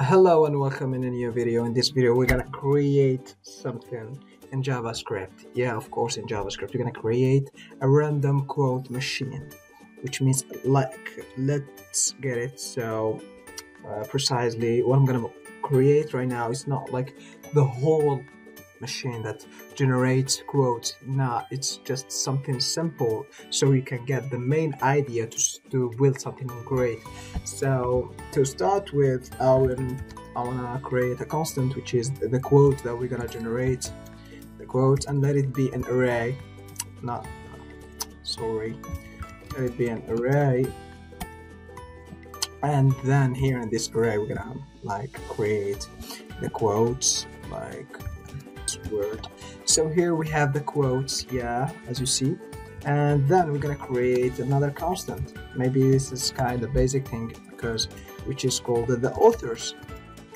Hello and welcome in a new video. In this video, we're gonna create something in JavaScript. Yeah, of course, in JavaScript, we're gonna create a random quote machine, which means let's get it. So, precisely what I'm gonna create right now is not like the whole machine that generates quotes. Nah, it's just something simple so you can get the main idea to build something great. So to start with, I wanna create a constant, which is the quote that we're gonna generate, the quote, and let it be an array. Not sorry, let it be an array. And then here in this array, we're gonna create the quotes word. So here we have the quotes, yeah, as you see, and then we're gonna create another constant. Maybe this is kind of basic thing which is called the authors,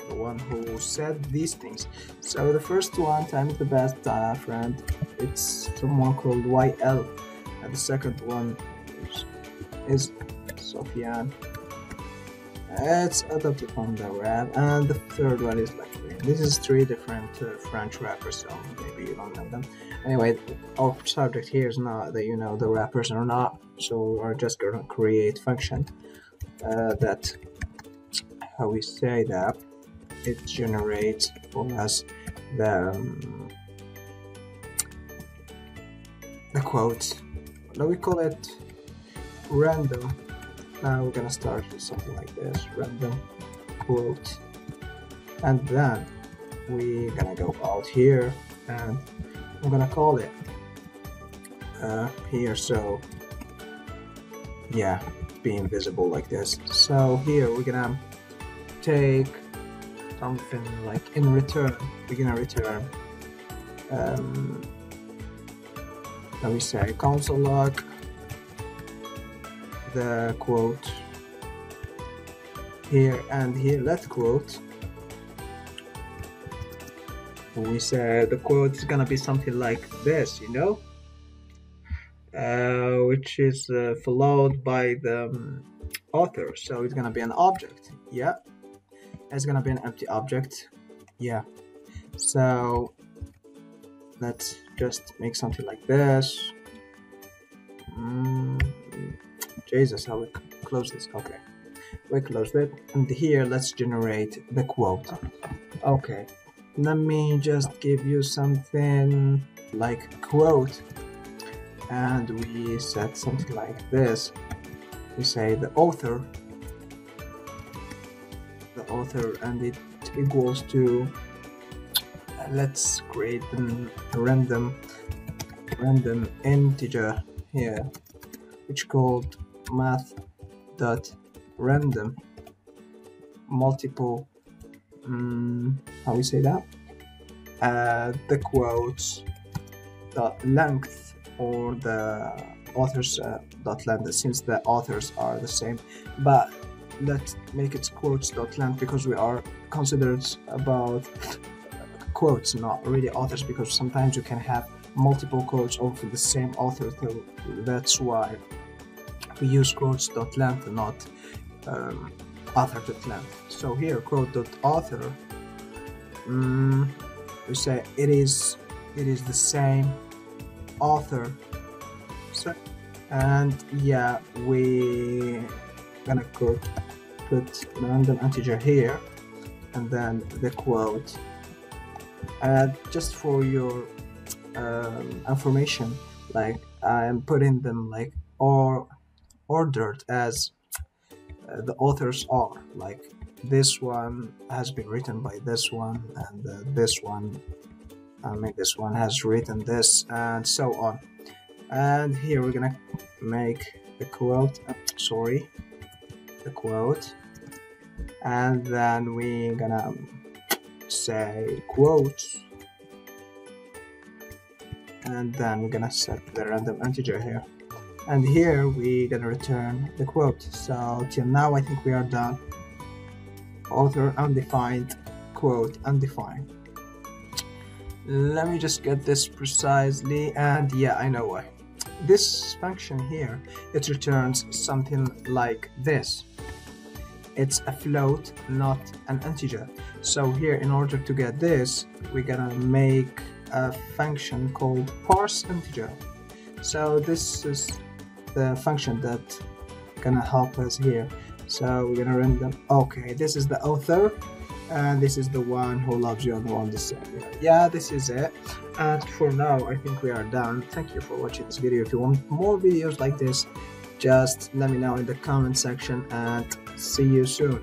the one who said these things. So the first one times the best friend, it's someone called YL, and the second one is Sofian. It's adopted from the rap, and the third one is this is three different French rappers, so maybe you don't know them. Anyway, our subject here is not that you know the rappers or not, so we're just gonna create function that, how we say that, it generates for us the quote. Now we call it random. Now we're gonna start with something like this, random quote, and then we're gonna go out here and I'm gonna call it here, so yeah, being visible like this. So here we're gonna take something like in return, we're gonna return let me say console log the quote here, and here let quote, we say the quote is gonna be something like this, you know, which is followed by the author, so it's gonna be an object. Yeah, it's gonna be an empty object. Yeah, so let's just make something like this. Jesus, how we close this? Okay, we closed it, and here let's generate the quote. Okay, let me just give you something like quote, and we set something like this. We say the author, and it equals to, let's create a random integer here, which called Math.Random multiple how we say that, the quotes dot length, or the authors dot length, since the authors are the same, but let's make it quotes dot length because we are considered about quotes, not really authors, because sometimes you can have multiple quotes of the same author, so that's why we use quotes dot length and not author dot length. So here quote dot author, we say it is the same author. So, and yeah, we gonna put random integer here, and then the quote. Just for your information, like I'm putting them like ordered as the authors are, like this one has been written by this one, and this one has written this, and so on. And here we're gonna make the quote, the quote, and then we're gonna say quotes, and then we're gonna set the random integer here, and here we're gonna return the quote. So till now I think we are done. Author undefined, quote undefined. Let me just get this precisely, and yeah, I know why. This function here, it returns something like this. it's a float, not an integer. So here, in order to get this, we're gonna make a function called parse integer. So this is the function that gonna help us here. So we're gonna run them. Okay, this is the author, and this is the one who loves you and the one this. Yeah, this is it. And for now, I think we are done. Thank you for watching this video. If you want more videos like this, just let me know in the comment section, and see you soon.